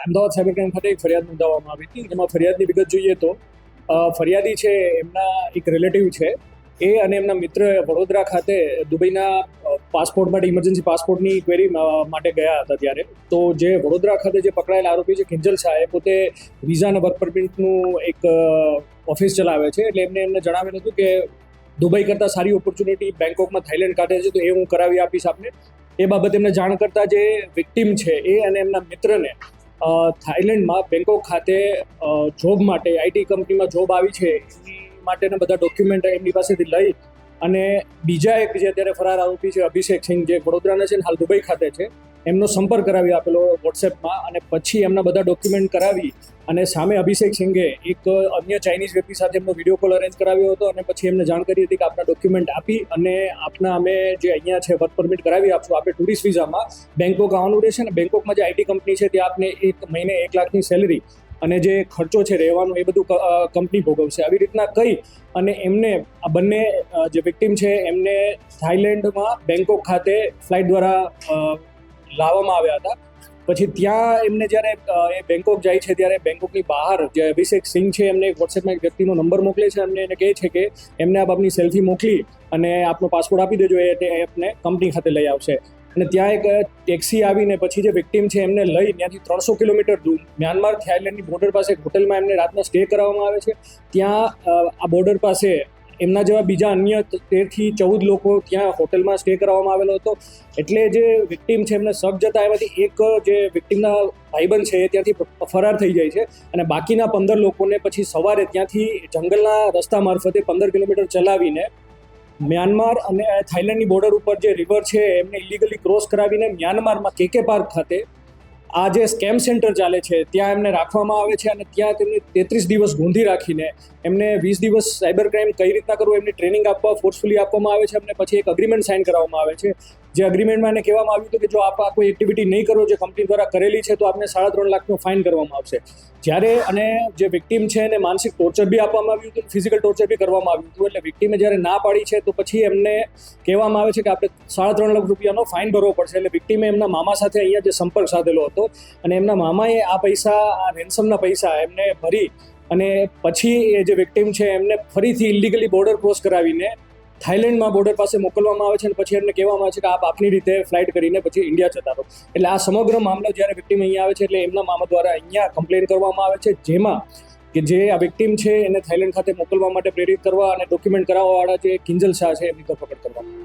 Ahmedabad cyber crime ખાતે એક ફરિયાદ નોંધાવવામાં આવી હતી. એમાં ફરિયાદની વિગત જોઈએ તો ફરિયાદી છે એમના એક રિલેટિવ છે, એ અને એમના મિત્ર વડોદરા ખાતે દુબઈના પાસપોર્ટ માટે ઇમરજન્સી પાસપોર્ટની ક્વેરી માટે ગયા હતા. ત્યારે તો જે વડોદરા ખાતે જે પકડાયેલા આરોપી છે કિંજલ શાહ, એ પોતે વિઝા અને વર્ક પરમિટનું એક ઓફિસ ચલાવે છે. એટલે એમને જણાવેલું હતું કે દુબઈ કરતાં સારી ઓપોર્ચ્યુનિટી બેંકોકમાં થાઈલેન્ડ કાઢે છે, તો એ હું કરાવી આપીશ આપને. એ બાબતે એમને જાણ કરતા જે વિક્ટીમ છે એ અને એમના મિત્રને થાઈલેન્ડમાં બેંકોક ખાતે જોબ માટે આઈટી કંપનીમાં જોબ આવી છે એની માટેના બધા ડોક્યુમેન્ટ એમની પાસેથી લઈ અને બીજા એક જે અત્યારે ફરાર આરોપી છે અભિષેક સિંહ, જે વડોદરાના છે ને હાલ દુબઈ ખાતે છે, એમનો સંપર્ક કરાવી આપેલો વોટ્સએપમાં. અને પછી એમના બધા ડોક્યુમેન્ટ કરાવી અને સામે અભિષેક સિંઘે એક અન્ય ચાઇનીઝ વ્યક્તિ સાથે એમનો વિડીયો કોલ અરેન્જ કરાવ્યો હતો. અને પછી એમને જાણ કરી હતી કે આપના ડોક્યુમેન્ટ આપી અને આપના અમે જે અહીંયા છે વર્ક પરમિટ કરાવી આપશું, આપણે ટુરિસ્ટ વિઝામાં બેંકોક આવવાનું રહેશે. અને બેંકોકમાં જે આઈટી કંપની છે ત્યાં આપને એક મહિને 1 લાખની સેલરી અને જે ખર્ચો છે રહેવાનો એ બધું કંપની ભોગવશે. આવી રીતના કહી અને એમને આ બંને જે વિક્ટીમ છે એમને થાઈલેન્ડમાં બેંકોક ખાતે ફ્લાઇટ દ્વારા લાવવામાં આવ્યા હતા. પછી ત્યાં એમને જ્યારે એ બેંકોક જાય છે ત્યારે બેંકોકની બહાર જે અભિષેક સિંહ છે એમને વોટ્સએપમાં એક વ્યક્તિનો નંબર મોકલે છે અને એને કહે છે કે એમને આપ આપની સેલ્ફી મોકલી અને આપનો પાસપોર્ટ આપી દેજો, એ આપને કંપની ખાતે લઈ આવશે. અને ત્યાં એક ટેક્સી આવીને પછી જે વિક્ટીમ છે એમને લઈ ત્યાંથી 300 કિલોમીટર દૂર મ્યાનમાર થાઈલેન્ડની બોર્ડર પાસે એક હોટલમાં એમને રાતના સ્ટે કરાવવામાં આવે છે. ત્યાં આ બોર્ડર પાસે એમના જેવા બીજા અન્ય 13 થી 14 લોકો ત્યાં હોટલમાં સ્ટે કરાવવામાં આવેલો હતો. એટલે જે વિક્ટીમ છે એમને શક જતા એમાંથી એક જે વિક્ટીમના ભાઈબંધ છે એ ત્યાંથી ફરાર થઈ જાય છે. અને બાકીના 15 લોકોને પછી સવારે ત્યાંથી જંગલના રસ્તા મારફતે 15 કિલોમીટર ચલાવીને મ્યાનમાર અને થાઈલેન્ડની બોર્ડર ઉપર જે રિવર છે એમને ઇલીગલી ક્રોસ કરાવીને મ્યાનમારમાં કેકે પાર્ક ખાતે આ જે સ્કેમ સેન્ટર ચાલે છે ત્યાં એમને રાખવામાં આવે છે. અને ત્યાં તેમને 33 દિવસ ગોંધી રાખીને એમને 20 દિવસ સાયબર ક્રાઇમ કઈ રીતના કરવું એમની ટ્રેનિંગ આપવા ફોર્સફુલી આપવામાં આવે છે. એમને પછી એક અગ્રીમેન્ટ સાઇન કરાવવામાં આવે છે, જે અગ્રીમેન્ટમાં એને કહેવામાં આવ્યું હતું કે જો આપ આ કોઈ એક્ટિવિટી નહીં કરો જે કંપની દ્વારા કરેલી છે તો આપને 3.5 લાખનો ફાઇન કરવામાં આવશે. જ્યારે અને જે વિક્ટીમ છે એને માનસિક ટોર્ચર બી આપવામાં આવ્યું હતું, ફિઝિકલ ટોર્ચર બી કરવામાં આવ્યું હતું. એટલે વિક્ટીમે જ્યારે ના પાડી છે તો પછી એમને કહેવામાં આવે છે કે આપણે 3.5 લાખ રૂપિયાનો ફાઇન ભરવો પડશે. એટલે વિક્ટીમે એમના મામા સાથે અહીંયા જે સંપર્ક સાધેલો હતો અને એમના મામાએ આ પૈસા, આ રેન્સમના પૈસા એમને ભરી અને પછી એ જે વિક્ટીમ છે એમને ફરીથી ઇલીગલી બોર્ડર ક્રોસ કરાવીને થાઈલેન્ડમાં બોર્ડર પાસે મોકલવામાં આવે છે. અને પછી એમને કહેવામાં આવે છે કે આપ આપની રીતે ફ્લાઇટ કરીને પછી ઇન્ડિયા જતા રહો. એટલે આ સમગ્ર મામલો જ્યારે વિક્ટીમ અહીંયા આવે છે એટલે એમના મામા દ્વારા અહીંયા કમ્પ્લેન કરવામાં આવે છે, જેમાં કે જે આ વિક્ટીમ છે એને થાઈલેન્ડ ખાતે મોકલવા માટે પ્રેરિત કરવા અને ડોક્યુમેન્ટ કરાવવાવાળા જે કિંજલ શાહ છે એમની ધરપકડ કરવામાં.